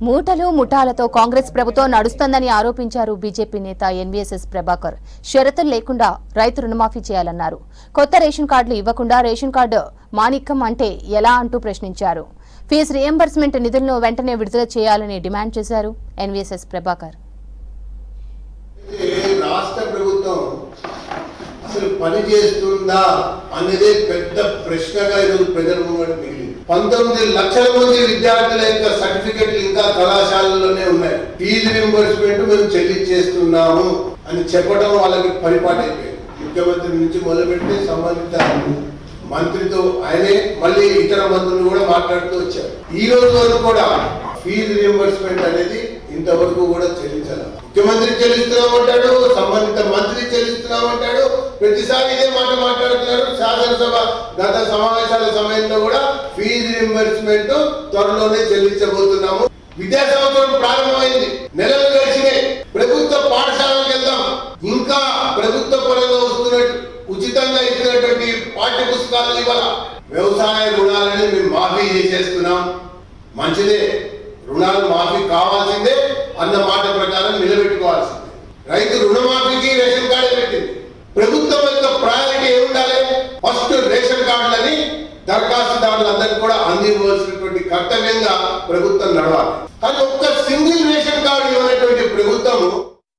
మూటలు ముఠాలతో కాంగ్రెస్ ప్రభుత్వం నడుస్తోందని ఆరోపించారు బీజేపీ నేత ఎన్వీఎస్ఎస్ ప్రభాకర్. షరతులు లేకుండా రైతు రుణమాఫీ చేయాలన్నారు. కొత్త రేషన్ కార్డులు ఇవ్వకుండా రేషన్ కార్డు మాణిక్యం అంటే ఎలా అంటూ ప్రశ్నించారు. ఫీజు రియంబర్స్మెంట్ నిధులను వెంటనే విడుదల చేయాలని డిమాండ్ చేశారు ఎన్వీఎస్ఎస్ ప్రభాకర్. రాష్ట్ర ప్రభుత్వం అసలు పని చేస్తుందా అనేది పెద్ద ప్రశ్నగా ఈరోజు ప్రజల ముందు మిగిలింది. 19 లక్షల మంది విద్యార్థుల యొక్క సర్టిఫికెట్లు ఇంకా కళాశాలలోనే ఉన్నాయి. ఫీజు రింబర్స్మెంట్ మేము చెల్లించేస్తున్నాము అని చెప్పడం వాళ్ళకి పరిపాటి అయిపోయింది. ముఖ్యమంత్రి నుంచి మొదలుపెట్టి సంబంధిత మంత్రితో ఆయనే మళ్ళీ ఇతర మంత్రులు కూడా మాట్లాడుతూ వచ్చారు. ఈ రోజు వరకు కూడా ఫీజు రియంబర్స్మెంట్ అనేది ఇంతవరకు కూడా చెల్లించాలి. ముఖ్యమంత్రి చెల్లిస్తున్నామంటాడు, సంబంధిత మంత్రి చెల్లిస్తున్నామంటాడు, ప్రతిసారి ఇదే మాట మాట్లాడుతున్నారు. శాసనసభ గత సమావేశాల సమయంలో కూడా ఫీజు రియంబర్స్మెంట్ త్వరలోనే చెల్లించబోతున్నాము. విద్యా సంవత్సరం ప్రారంభమైంది, నెలలు గడిచినాయి. ప్రభుత్వ పాఠశాలకు వెళ్దాం, ఇంకా ప్రభుత్వ పరంగా వస్తున్నట్టు ఉచితంగా ఇచ్చినటువంటి పాఠ్య పుస్తకాలు ఇవాళ వ్యవసాయ రుణాలని మేము మాఫీ చేసేస్తున్నాం. మంచిదే, రుణాలు మాఫీ కావాల్సిందే అన్న మాట ప్రకారం నిలబెట్టుకోవాల్సిందే. రైతు రుణమాఫీకి రేషన్ కార్డు పెట్టింది. ప్రభుత్వం యొక్క ప్రయారిటీ ఏముండాలి? ఫస్ట్ రేషన్ కార్డులని దరఖాస్తుదారులందరికీ కూడా అందివ్వాల్సినటువంటి కర్తవ్యంగా ప్రభుత్వం నడవాలి. కానీ ఒక్క సింగిల్ రేషన్ కార్డు ఇవ్వనటువంటి ప్రభుత్వం